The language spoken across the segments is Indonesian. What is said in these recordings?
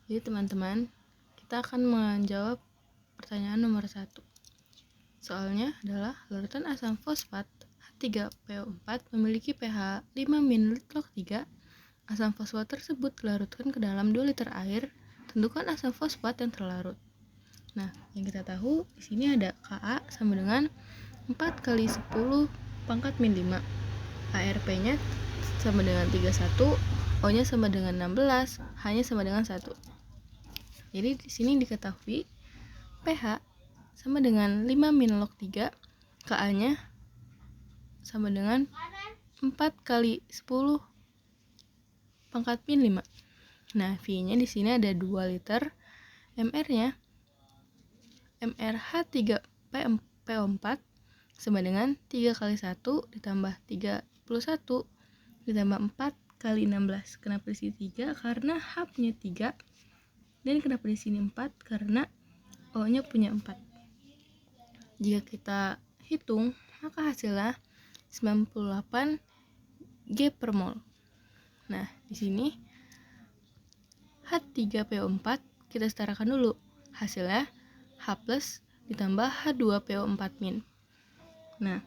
Jadi teman-teman, kita akan menjawab pertanyaan nomor 1. Soalnya adalah larutan asam fosfat H3PO4 memiliki pH 5-log 3. Asam fosfat tersebut dilarutkan ke dalam 2 liter air. Tentukan asam fosfat yang terlarut. Nah, yang kita tahu di sini ada Ka sama dengan 4 kali 10 pangkat min 5. ARP-nya sama dengan 31, O-nya sama dengan 16, H-nya sama dengan 1. Jadi di sini diketahui pH sama dengan 5-log 3, Ka-nya sama dengan 4 kali 10 pangkat min 5. Nah, V-nya di sini ada 2 liter, MR-nya MrH3PO4 sama dengan 3 kali 1 ditambah 31 ditambah 4 kali 16. Kenapa di sini 3? Karena H-nya 3. Dan kenapa di sini 4? Karena O-nya punya 4. Jika kita hitung, maka hasilnya 98 G per mol. Nah, di sini H3PO4 kita setarakan dulu. Hasilnya H plus ditambah H2PO4 min. Nah,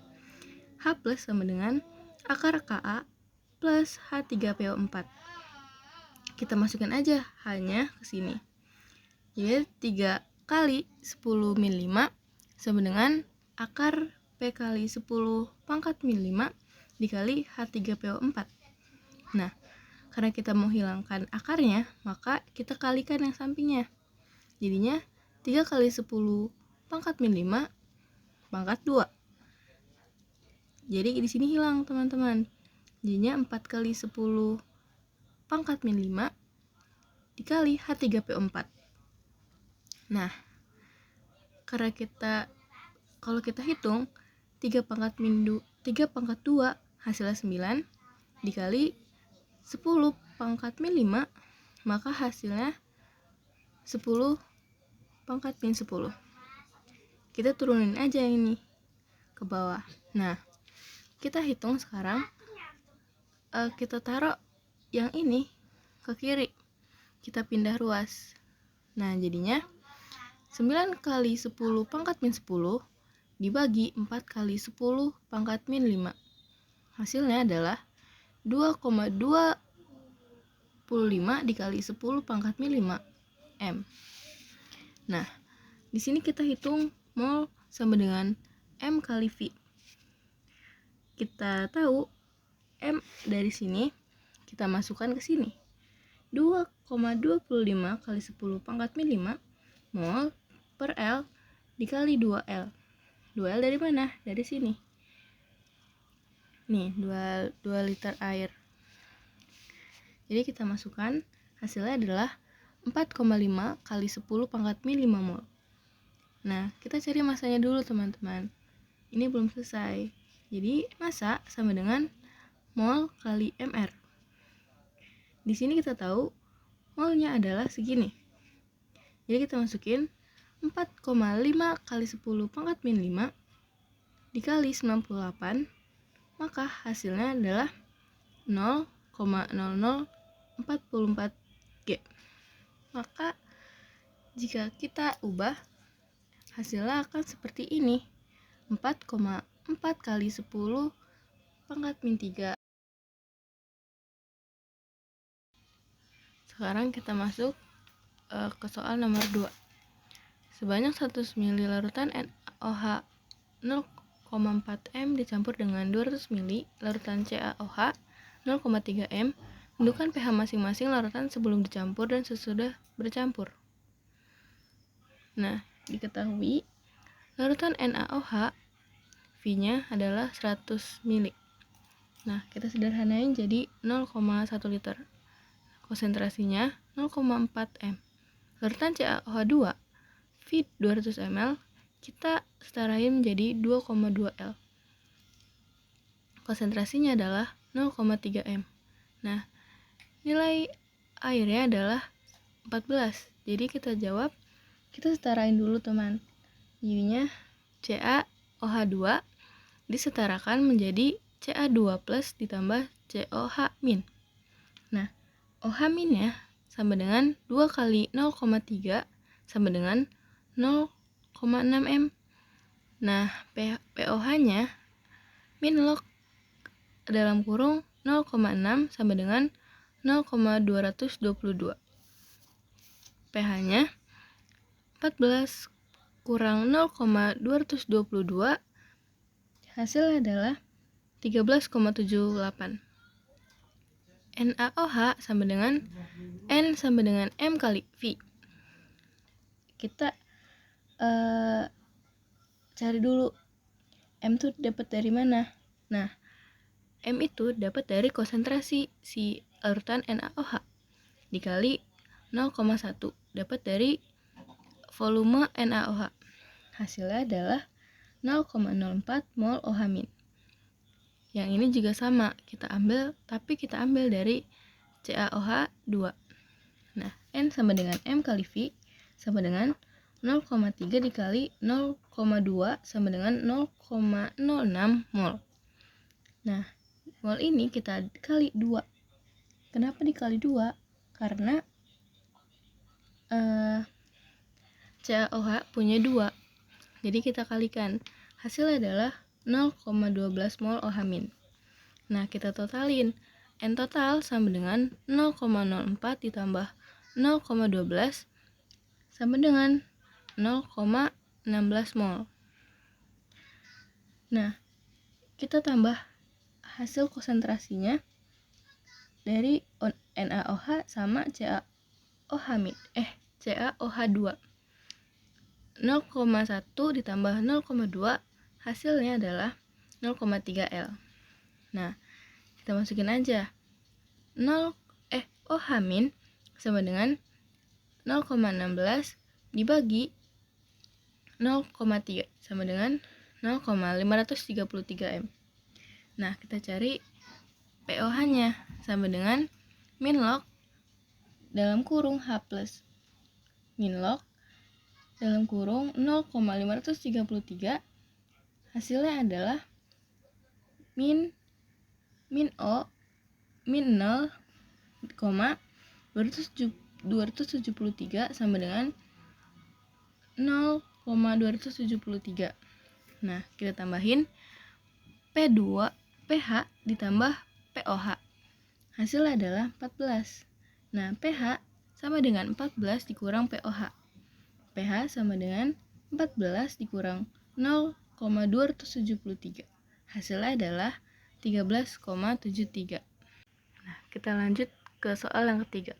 H plus sama dengan akar Ka plus H3PO4. Kita masukkan aja H-nya ke sini. Jadi 3 kali 10 min 5 sama dengan akar P kali 10 pangkat min 5 dikali H3PO4. Nah, karena kita mau hilangkan akarnya, maka kita kalikan yang sampingnya. Jadinya 3 kali 10 pangkat min 5 pangkat 2. Jadi di sini hilang, teman-teman. Jadinya 4 kali 10 pangkat min 5 dikali H3PO4. Nah, karena kalau kita hitung 3 pangkat 2 hasilnya 9 dikali 10 pangkat min 5, maka hasilnya 10 pangkat min 10. Kita turunin aja ini ke bawah. Nah, kita hitung sekarang, kita taruh yang ini ke kiri, kita pindah ruas. Nah, jadinya 9 kali 10 pangkat min 10 dibagi 4 kali 10 pangkat min 5. Hasilnya adalah 2,25 dikali 10 pangkat min 5 M. Nah, di sini kita hitung mol sama dengan M kali V. Kita tahu M dari sini kita masukkan ke sini. 2,25 kali 10 pangkat min 5 mol per L dikali 2L. 2L dari mana? Dari sini. Nih, 2 liter air. Jadi kita masukkan, hasilnya adalah 4,5 kali 10 pangkat min 5 mol. Nah, kita cari masanya dulu, teman-teman. Ini belum selesai. Jadi, massa sama dengan mol kali MR. Di sini kita tahu molnya adalah segini. Jadi kita masukin 4,5 kali 10 pangkat min 5 dikali 98, maka hasilnya adalah 0,0044 G. Maka jika kita ubah, hasilnya akan seperti ini. 4,4 kali 10 pangkat min 3. Sekarang kita masuk ke soal nomor 2. Sebanyak 100 ml larutan NaOH 0,4 M dicampur dengan 200 ml larutan CaOH 0,3 M. Tentukan pH masing-masing larutan sebelum dicampur dan sesudah bercampur. Nah, diketahui larutan NaOH V-nya adalah 100 ml. Nah, kita sederhanain jadi 0,1 liter. Konsentrasinya 0,4 M. Larutan CaOH2 V 200 ml kita setarain menjadi 2,2 L. Konsentrasinya adalah 0,3 M. Nah, nilai airnya adalah 14. Jadi kita jawab, kita setarain dulu, teman. Jadinya CaOH2 disetarakan menjadi Ca2 plus ditambah COH min. Nah, OH minnya sama dengan 2 kali 0,3 sama dengan 0,6 M. Nah, pOH-nya min log dalam kurung 0,6 sama dengan 0,222. pH-nya 14 kurang 0,222, hasil adalah 13,78. NaOH sama dengan N sama dengan M kali V. Kita cari dulu M itu dapat dari mana. Nah, M itu dapat dari konsentrasi si larutan NaOH dikali 0,1 dapat dari volume NaOH. Hasilnya adalah 0,04 mol OH-. Yang ini juga sama, kita ambil dari CaOH 2. Nah, N sama dengan M kali V sama dengan 0,3 dikali 0,2 sama dengan 0,06 mol. Nah, mol ini kita kali 2. Kenapa dikali 2? Karena CaOH punya 2. Jadi kita kalikan. Hasilnya adalah 0,12 mol OH-. Nah, kita totalin. N total sama dengan 0,04 ditambah 0,12 sama dengan 0,16 mol. Nah, kita tambah hasil konsentrasinya dari NaOH sama CaOH2. 0,1 ditambah 0,2 hasilnya adalah 0,3 L. Nah, kita masukin aja. OH- sama dengan 0,16 dibagi 0,3 sama dengan 0,533 M. Nah, kita cari pOH-nya sama dengan min log dalam kurung H plus min log dalam kurung 0,533, hasilnya adalah min 0,273 sama dengan 0,273. Nah, kita tambahin pH ditambah pOH. Hasilnya adalah 14. Nah, pH sama dengan 14 dikurang pOH. pH sama dengan 14 dikurang 0,273. Hasilnya adalah 13,73. Nah, kita lanjut ke soal yang ketiga.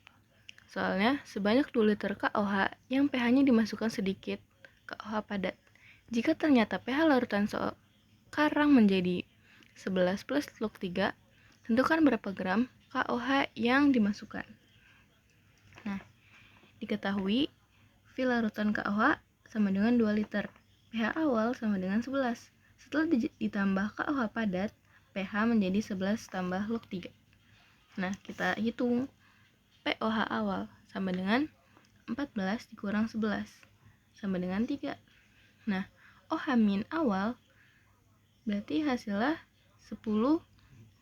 Soalnya, sebanyak 2 liter KOH yang pH-nya dimasukkan sedikit KOH padat. Jika ternyata pH larutan sekarang menjadi 11 plus log 3, tentukan berapa gram KOH yang dimasukkan. Nah, diketahui V larutan KOH sama dengan 2 liter. pH awal sama dengan 11. Setelah ditambah KOH padat, pH menjadi 11 tambah log 3. Nah, kita hitung pOH awal sama dengan 14 dikurang 11 sama dengan 3. Nah, OH- awal berarti hasilnya 10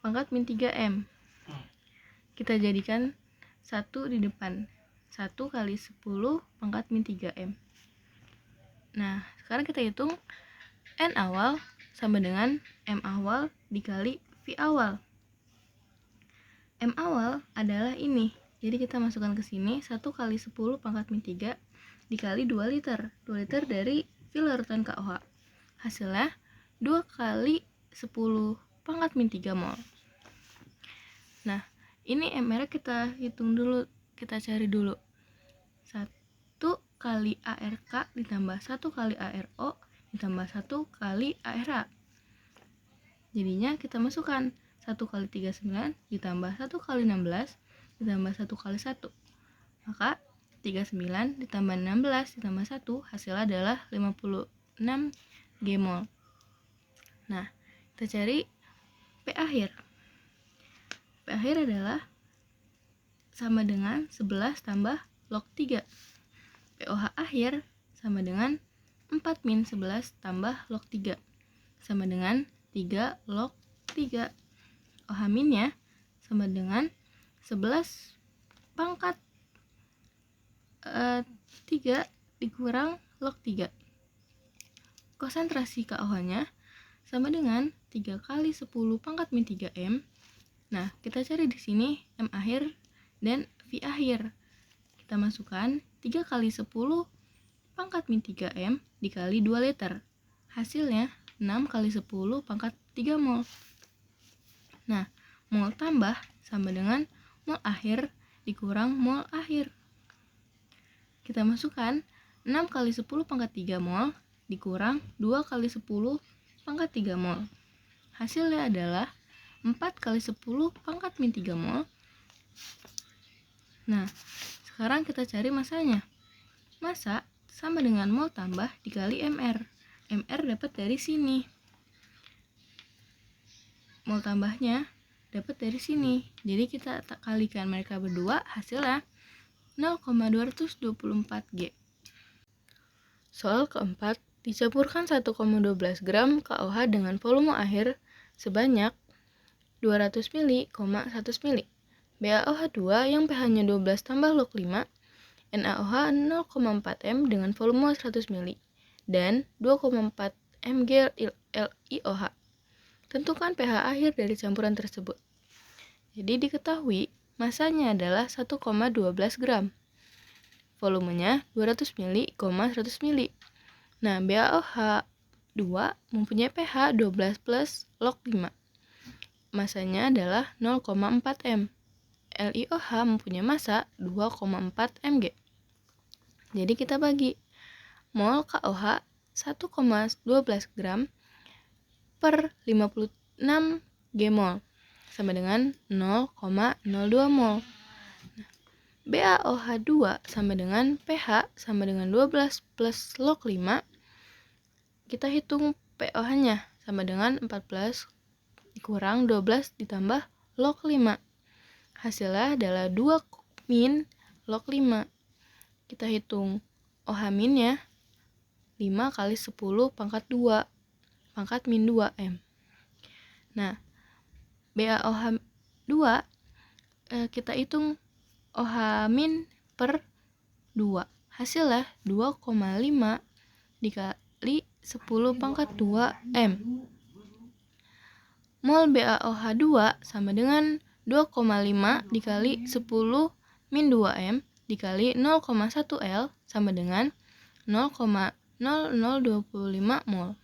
pangkat min 3M. Kita jadikan 1 di depan. 1 kali 10 pangkat min 3M. Nah, sekarang kita hitung N awal sama dengan M awal dikali V awal. M awal adalah ini. Jadi kita masukkan ke sini 1 kali 10 pangkat min 3 dikali 2 liter. 2 liter dari V larutan KOH. Hasilnya 2 kali 10 pangkat min 3 mol. Nah, ini MR kita hitung dulu, kita cari dulu. 1 kali ARK ditambah 1 kali ARO ditambah 1 kali ARA. Jadinya kita masukkan 1 kali 39 ditambah 1 kali 16 ditambah 1 kali 1. Maka 39 ditambah 16 ditambah 1 hasilnya adalah 56 G-mol. Nah, kita cari P akhir. P akhir adalah sama dengan 11 tambah log 3. pOH akhir sama dengan 4 min 11 tambah log 3 sama dengan 3 log 3. OH minnya sama dengan 11 pangkat 3 dikurang log 3. Konsentrasi KOH-nya sama dengan 3 kali 10 pangkat min 3 M. Nah, kita cari di sini M akhir dan V akhir. Kita masukkan 3 kali 10 pangkat min 3 M dikali 2 liter. Hasilnya 6 kali 10 pangkat 3 mol. Nah, mol tambah sama dengan mol akhir dikurang mol akhir. Kita masukkan 6 kali 10 pangkat 3 mol dikurang 2 kali 10 pangkat 3 mol. Hasilnya adalah 4 kali 10 pangkat min 3 mol. Nah, sekarang kita cari masanya. Massa sama dengan mol tambah dikali MR. MR dapat dari sini. Mol tambahnya dapat dari sini. Jadi kita kalikan mereka berdua, hasilnya 0,224 G. Soal keempat, dicampurkan 1,12 gram KOH dengan volume akhir sebanyak 200 ml, 100 ml. BaOH2 yang pH-nya 12 tambah log 5, NaOH 0,4 M dengan volume 100 ml, dan 2,4 mg LiOH. Tentukan pH akhir dari campuran tersebut. Jadi diketahui masanya adalah 1,12 gram. Volumenya 200 ml, 100 ml. Nah, BaOH2 mempunyai pH 12 plus log 5. Masanya adalah 0,4 M. LiOH mempunyai massa 2,4 mg. Jadi kita bagi mol KOH 1,12 gram per 56 G mol sama dengan 0,02 mol. BaOH2 sama dengan pH sama dengan 12 plus log 5. Kita hitung pOH-nya sama dengan 14 kurang 12 ditambah log 5. Hasilnya adalah 2 min log 5. Kita hitung OH minnya 5 kali 10 pangkat 2 pangkat min 2 M. Nah, BaOH2 kita hitung OH min per 2. Hasilnya 2,5 dikali 10 pangkat 2 M. Mol BaOH2 sama dengan 2,5 dikali 10 min 2 M dikali 0,1 L sama dengan 0,0025 mol.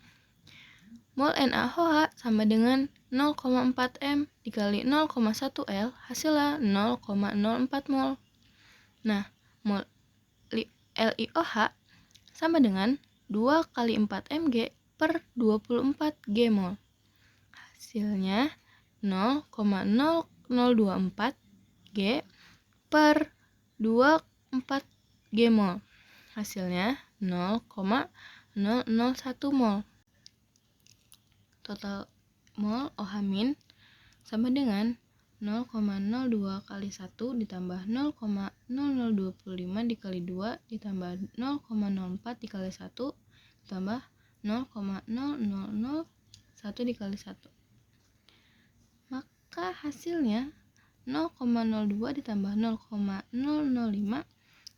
Mol NaOH sama dengan 0,4 M dikali 0,1 L, hasilnya 0,04 mol. Nah, mol LiOH sama dengan 2 kali 4 Mg per 24 G mol. Hasilnya 0,0024 G per 24 G mol. Hasilnya 0,001 mol. Total mol OH min sama dengan 0,02 kali 1 ditambah 0,0025 dikali 2 ditambah 0,04 dikali 1 ditambah 0,0001 dikali 1. Maka hasilnya 0,02 ditambah 0,005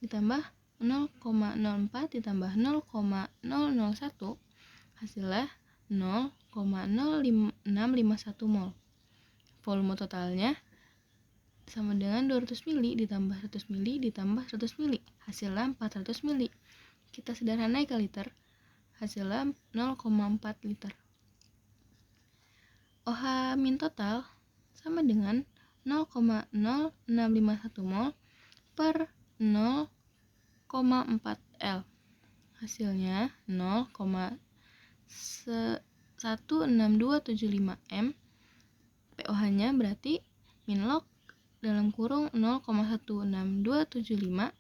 ditambah 0,04 ditambah 0,001 hasilnya 0,0651 mol. Volume totalnya sama dengan 200 ml ditambah 100 ml ditambah 100 ml. Hasilnya 400 ml. Kita sederhanai ke liter. Hasilnya 0,4 liter. OH min total sama dengan 0,0651 mol per 0,4 L. Hasilnya 0,16275 M. pOH-nya berarti min log dalam kurung 0,16275.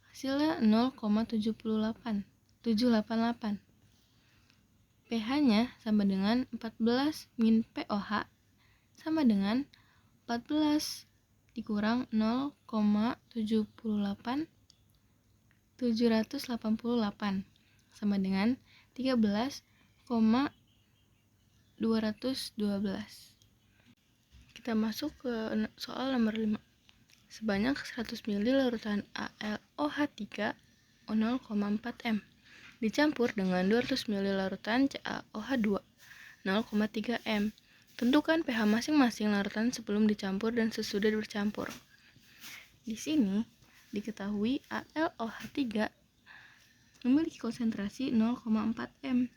Hasilnya 0,788. pH-nya sama dengan 14 min pOH sama dengan 14 dikurang 0,788 sama dengan 13,212. Kita masuk ke soal nomor 5. sebanyak 100 ml larutan AlOH3 0,4 m dicampur dengan 200 ml larutan CaOH2 0,3 m. Tentukan pH masing-masing larutan sebelum dicampur dan sesudah bercampur. Di sini diketahui AlOH3 memiliki konsentrasi 0,4 m,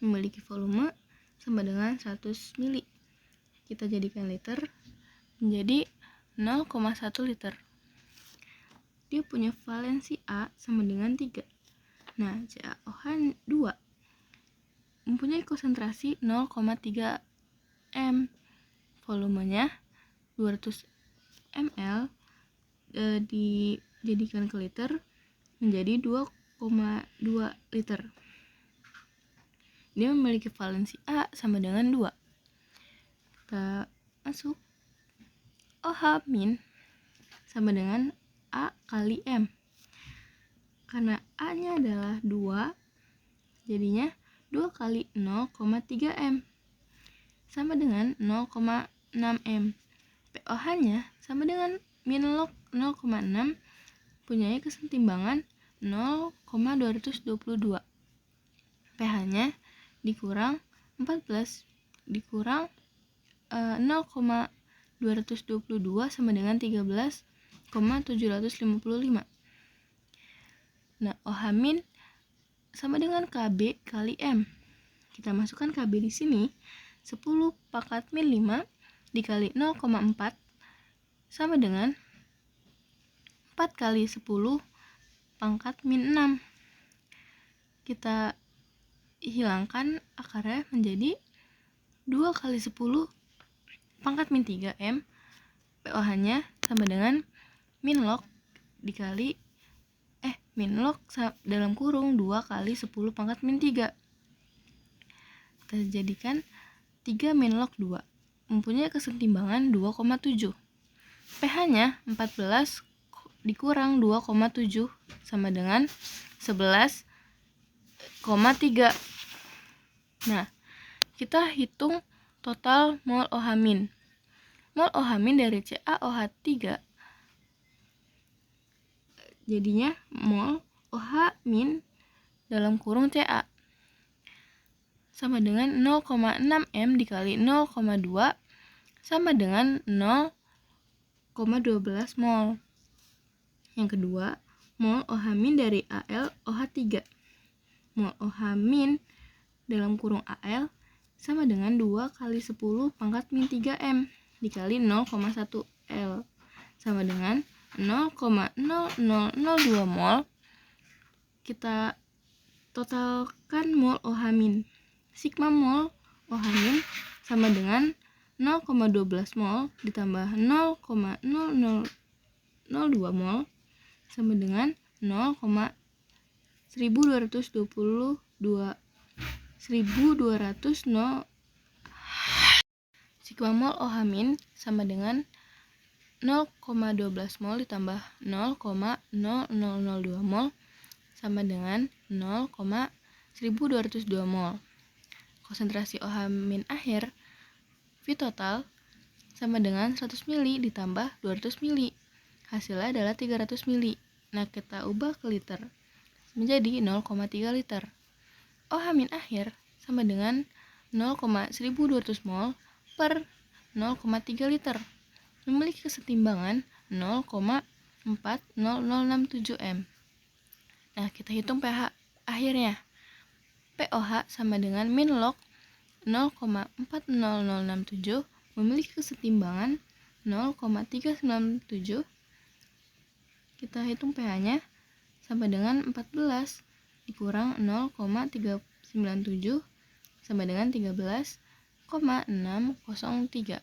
memiliki volume sama dengan 100 ml. Kita jadikan liter menjadi 0,1 liter. Dia punya valensi A sama dengan 3. Nah, CaOH2 mempunyai konsentrasi 0,3 m. Volumenya 200 ml dijadikan ke liter menjadi 2,2 liter. Dia memiliki valensi A sama dengan 2. Kita masuk OH- sama dengan A kali M. Karena A-nya adalah 2, jadinya 2 kali 0,3 M sama dengan 0,6 M. pOH-nya sama dengan min log 0,6, punya kesetimbangan 0,222. pH-nya dikurang 14 dikurang 0,222 sama dengan 13,755. Nah, OH- sama dengan Kb kali M. Kita masukkan Kb di sini, 10 pangkat min 5 dikali 0,4 sama dengan 4 kali 10 pangkat min 6. Kita hilangkan akarnya menjadi 2 kali 10 pangkat min 3 M. pOH-nya sama dengan min log dikali min log dalam kurung 2 kali 10 pangkat min 3. Kita jadikan 3 min log 2 mempunyai kesetimbangan 2,7. pH-nya 14 dikurang 2,7 sama dengan 11,3. Nah, kita hitung total mol OH-. Mol OH- dari CaOH3 jadinya mol OH- dalam kurung Ca sama dengan 0,6 M dikali 0,2 sama dengan 0,12 mol. Yang kedua, mol OH- dari AlOH3. Mol OH- dalam kurung Al sama dengan 2 kali 10 pangkat min 3 M dikali 0,1 L sama dengan 0,0002 mol. Kita totalkan mol OH-. Sigma mol OH- sama dengan 0,12 mol ditambah 0,0002 mol sama dengan 1200 sigma mol OH- sama dengan 0,12 mol ditambah 0,0002 mol sama dengan 0,1202 mol. Konsentrasi OH- akhir V total sama dengan 100 ml ditambah 200 ml. Hasilnya adalah 300 ml. Nah, kita ubah ke liter menjadi 0,3 liter. OH- akhir sama dengan 0,1200 mol per 0,3 liter. Memiliki kesetimbangan 0,40067 M. Nah, kita hitung pH akhirnya. pOH sama dengan min log 0,40067 memiliki kesetimbangan 0,397. Kita hitung pH-nya sama dengan 14 dikurang 0,397 sama dengan 13,603.